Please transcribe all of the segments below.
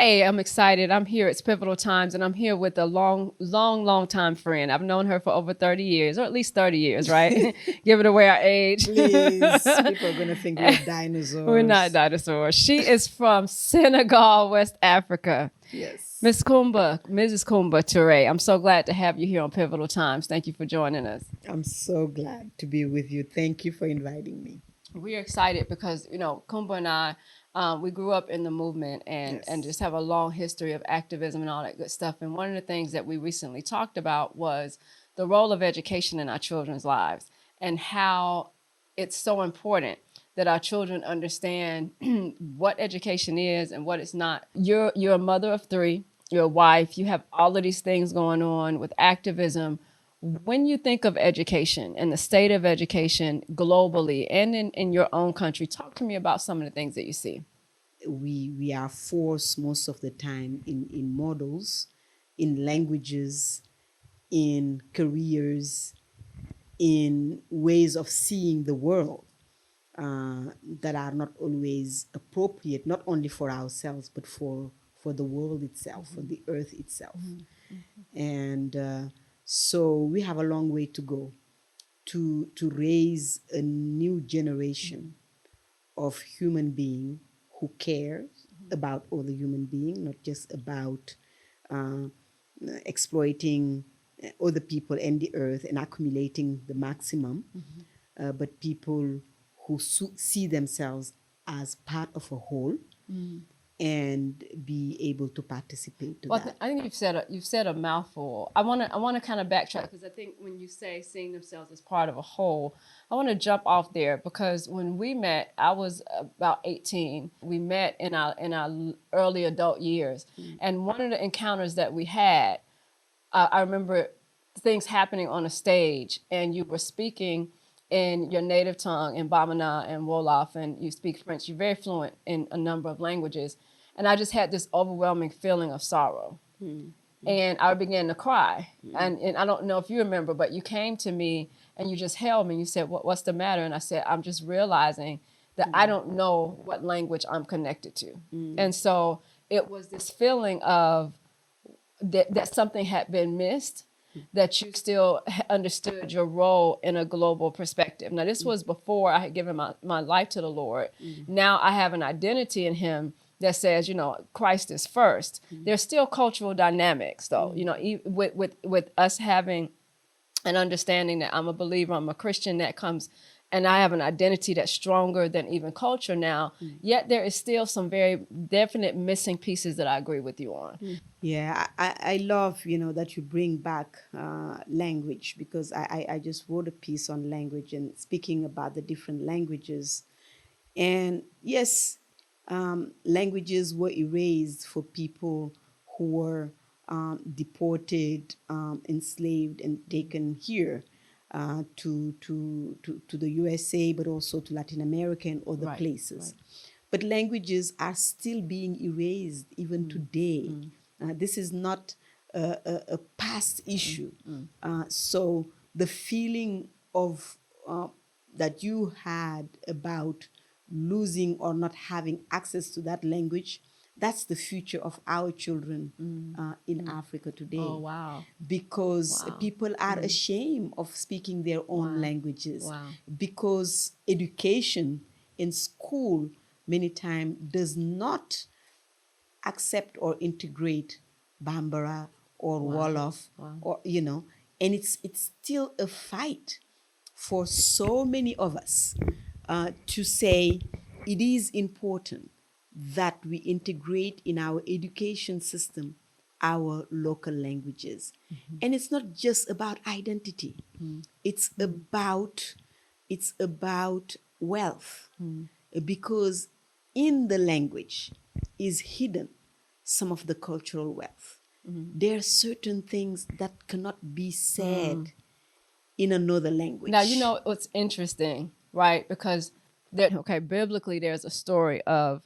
Hey, I'm excited. I'm here. It's Pivotal Times, and I'm here with a long time friend. I've known her for over 30 years, or at least 30 years, right? Give it away our age. Please, people are going to think we're dinosaurs. We're not dinosaurs. She is from Senegal, West Africa. Yes. Mrs. Coumba Toure. I'm so glad to have you here on Pivotal Times. Thank you for joining us. I'm so glad to be with you. Thank you for inviting me. We're excited because, Coumba and I, we grew up in the movement and just have a long history of activism and all that good stuff. And one of the things that we recently talked about was the role of education in our children's lives and how it's so important that our children understand what education is and what it's not. You're a mother of three, you're a wife, you have all of these things going on with activism. When you think of education and the state of education globally and in your own country, talk to me about some of the things that you see. We are forced most of the time in models, in languages, in careers, in ways of seeing the world that are not always appropriate, not only for ourselves, but for the world itself, for the earth itself. And so we have a long way to go to raise a new generation of human being who cares about other human beings, not just about exploiting other people and the earth and accumulating the maximum, but people who see themselves as part of a whole. And be able to participate to that. I think you've said a mouthful. I want to kind of backtrack because I think when you say seeing themselves as part of a whole, I want to jump off there because when we met, I was about 18. We met in our early adult years, and one of the encounters that we had, I remember things happening on a stage, and you were speaking in your native tongue, in Bamana and Wolof, and you speak French. You're very fluent in a number of languages. And I just had this overwhelming feeling of sorrow. And I began to cry. And I don't know if you remember, but you came to me and you just held me. You said, what's the matter? And I said, I'm just realizing that I don't know what language I'm connected to. And so it was this feeling of that something had been missed, that you still understood your role in a global perspective. Now, this was before I had given my life to the Lord. Now I have an identity in him that says, Christ is first. There's still cultural dynamics, though, with us having an understanding that I'm a believer, I'm a Christian, that comes, and I have an identity that's stronger than even culture now. Yet there is still some very definite missing pieces that I agree with you on. Yeah, I love, that you bring back language, because I just wrote a piece on language and speaking about the different languages. And yes, languages were erased for people who were deported, enslaved, and taken here to the USA, but also to Latin America and other places. But languages are still being erased even today. This is not a past issue. So the feeling of that you had about losing or not having access to that language, that's the future of our children in Africa today. Oh, wow. Because people are ashamed of speaking their own languages. Because education in school many times does not accept or integrate Bambara or Wolof, or and it's still a fight for so many of us to say it is important that we integrate in our education system our local languages. And it's not just about identity. It's about wealth, because in the language is hidden some of the cultural wealth. There are certain things that cannot be said in another language. Now, what's interesting, right? Because biblically, there's a story of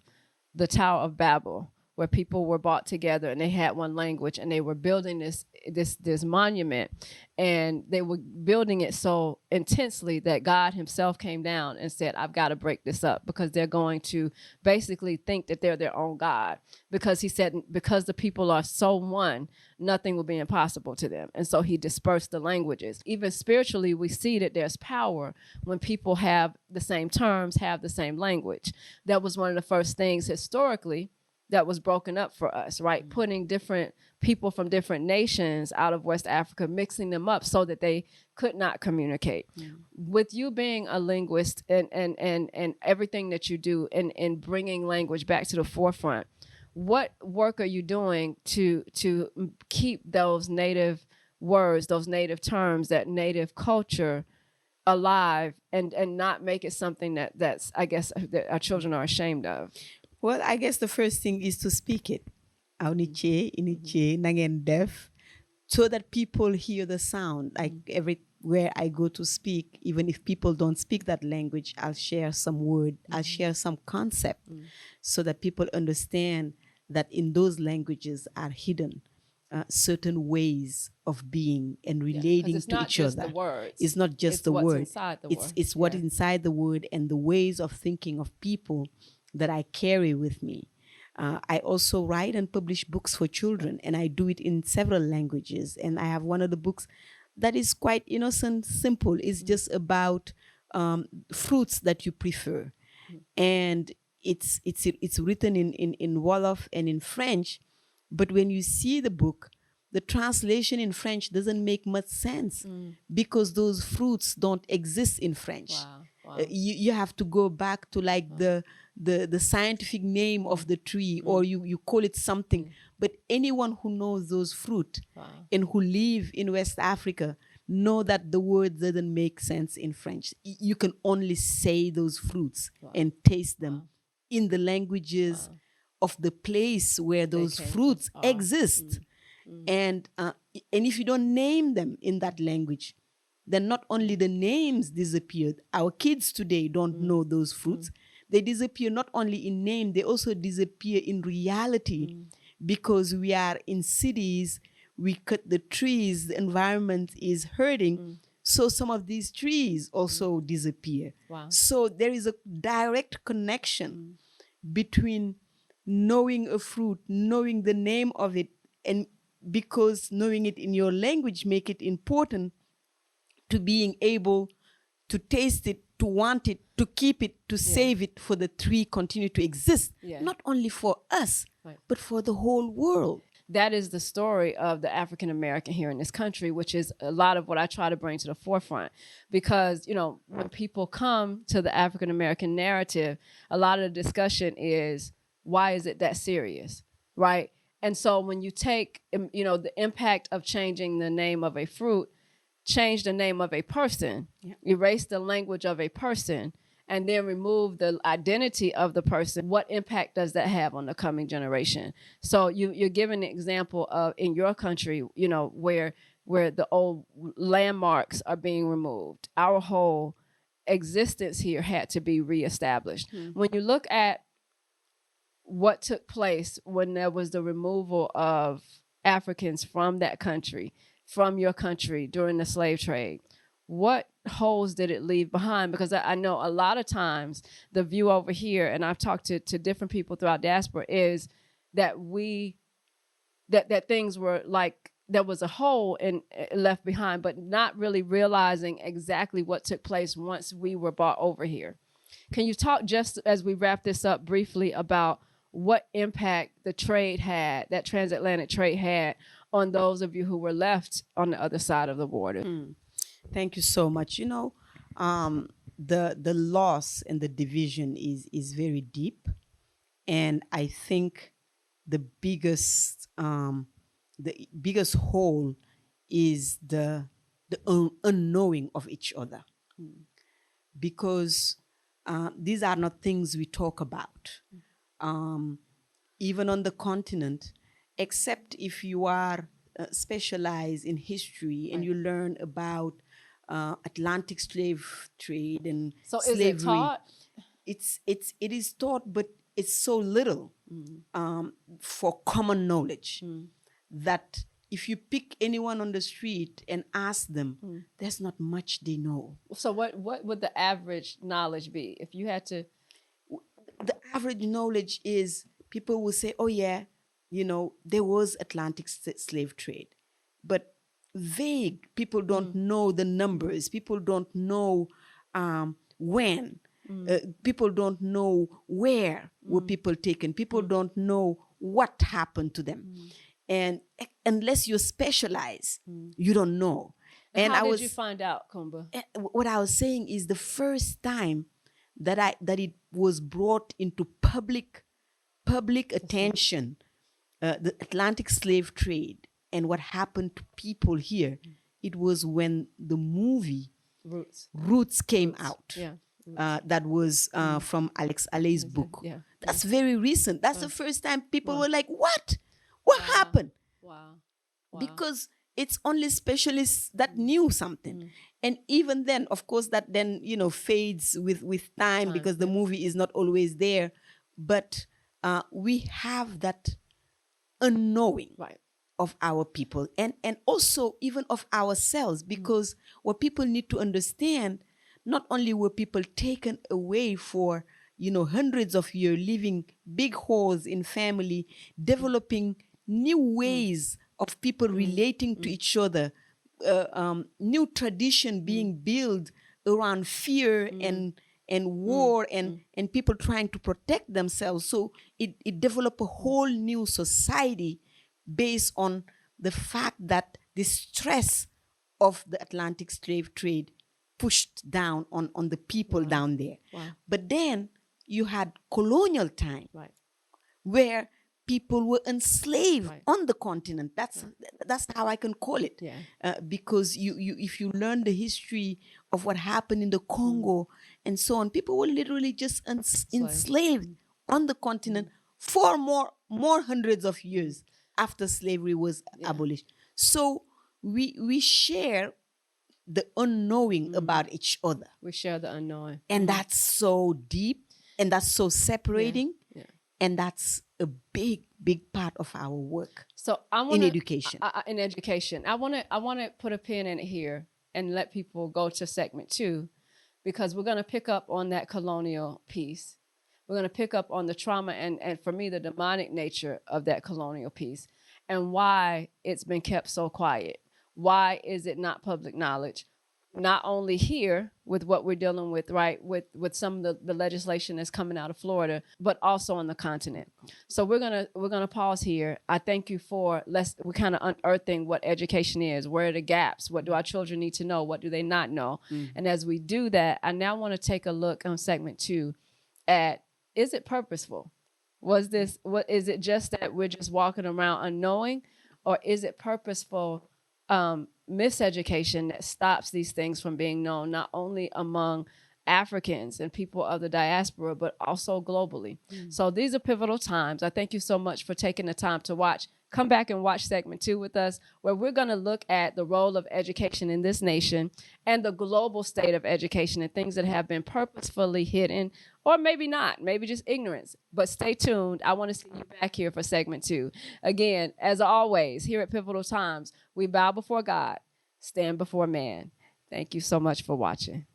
the Tower of Babel, where people were brought together and they had one language, and they were building this monument, and they were building it so intensely that God himself came down and said, I've got to break this up, because they're going to basically think that they're their own God, because he said, because the people are so one, nothing will be impossible to them. And so he dispersed the languages. Even spiritually, we see that there's power when people have the same terms, have the same language. That was one of the first things historically that was broken up for us, right? Mm-hmm. Putting different people from different nations out of West Africa, mixing them up so that they could not communicate. Mm-hmm. With you being a linguist and everything that you do and bringing language back to the forefront, what work are you doing to keep those native words, those native terms, that native culture alive, and not make it something that's I guess that our children are ashamed of? Well, I guess the first thing is to speak it. Auniche, iniche, nangen def, so that people hear the sound. Like everywhere I go to speak, even if people don't speak that language, I'll share some word, I'll share some concept, so that people understand that in those languages are hidden certain ways of being and relating to each other. It's not just the word. It's what's inside the word and the ways of thinking of people that I carry with me. I also write and publish books for children, and I do it in several languages. And I have one of the books that is quite innocent, simple. It's just about fruits that you prefer. And it's written in Wolof and in French. But when you see the book, the translation in French doesn't make much sense because those fruits don't exist in French. Wow. Wow. You have to go back to like the scientific name of the tree, or you call it something. But anyone who knows those fruit and who live in West Africa know that the word doesn't make sense in French. You can only say those fruits and taste them in the languages of the place where those fruits exist. And if you don't name them in that language, then not only the names disappeared. Our kids today don't know those fruits. They disappear not only in name, they also disappear in reality, because we are in cities, we cut the trees, the environment is hurting. So some of these trees also disappear. Wow. So there is a direct connection between knowing a fruit, knowing the name of it, and because knowing it in your language make it important to being able to taste it, to want it, to keep it, to save it, for the tree continue to exist, not only for us, but for the whole world. That is the story of the African American here in this country, which is a lot of what I try to bring to the forefront. Because, when people come to the African American narrative, a lot of the discussion is, why is it that serious, right? And so when you take, the impact of changing the name of a fruit, change the name of a person, erase the language of a person, and then remove the identity of the person, what impact does that have on the coming generation? So you're giving an example of in your country, where the old landmarks are being removed. Our whole existence here had to be reestablished. When you look at what took place when there was the removal of Africans from that country, from your country during the slave trade, what holes did it leave behind? Because I know a lot of times the view over here, and I've talked to different people throughout diaspora, is that that things were like there was a hole left behind, but not really realizing exactly what took place once we were brought over here. Can you talk, just as we wrap this up, briefly about what impact the trade had, that transatlantic trade had, on those of you who were left on the other side of the border? Thank you so much. The loss and the division is very deep, and I think the biggest hole is the unknowing of each other, because these are not things we talk about, even on the continent, except if you are specialized in history and you learn about Atlantic slave trade and so slavery. Is it taught? It is taught, but it's so little. for common knowledge. That if you pick anyone on the street and ask them, there's not much they know. So what would the average knowledge be if you had to? The average knowledge is people will say, oh yeah, there was Atlantic slave trade, but vague. People don't know the numbers. People don't know when. People don't know where were people taken. People don't know what happened to them. And unless you specialize, you don't know. And how did you find out, Coumba? What I was saying is the first time that it was brought into public attention, the Atlantic slave trade and what happened to people here, it was when the movie Roots came out. Yeah. That was from Alex Allei's book. Yeah. That's very recent. That's the first time people were like, what? What happened? Wow. Because it's only specialists that knew something. And even then, of course, that then, fades with time because the movie is not always there. But we have that unknowing of our people and also even of ourselves, because what people need to understand, not only were people taken away for, hundreds of years, living big holes in family, developing new ways of people relating to each other, new tradition being built around fear and war and people trying to protect themselves. So it developed a whole new society based on the fact that the stress of the Atlantic slave trade pushed down on the people down there. But then you had colonial time where people were enslaved on the continent. That's how I can call it. Because you if you learn the history of what happened in the Congo and so on, people were literally just enslaved on the continent for more hundreds of years after slavery was abolished. So we share the unknowing about each other. We share the unknowing. And that's so deep and that's so separating. And that's a big part of our work. So in education. In education, I want to put a pin in it here and let people go to segment 2, because we're going to pick up on that colonial piece. We're going to pick up on the trauma and for me, the demonic nature of that colonial piece and why it's been kept so quiet. Why is it not public knowledge? Not only here with what we're dealing with, right, with some of the legislation that's coming out of Florida, but also on the continent. So we're gonna pause here. I thank you for we're kind of unearthing what education is. Where are the gaps? What do our children need to know? What do they not know? And as we do that, I now want to take a look on segment 2 at, is it purposeful? Is it just that we're just walking around unknowing, or is it purposeful miseducation that stops these things from being known, not only among Africans and people of the diaspora, but also globally? So these are pivotal times. I thank you so much for taking the time to watch. Come back and watch segment 2 with us, where we're going to look at the role of education in this nation and the global state of education and things that have been purposefully hidden, or maybe not, maybe just ignorance. But stay tuned. I want to see you back here for segment 2. Again, as always, here at Pivotal Times, we bow before God, stand before man. Thank you so much for watching.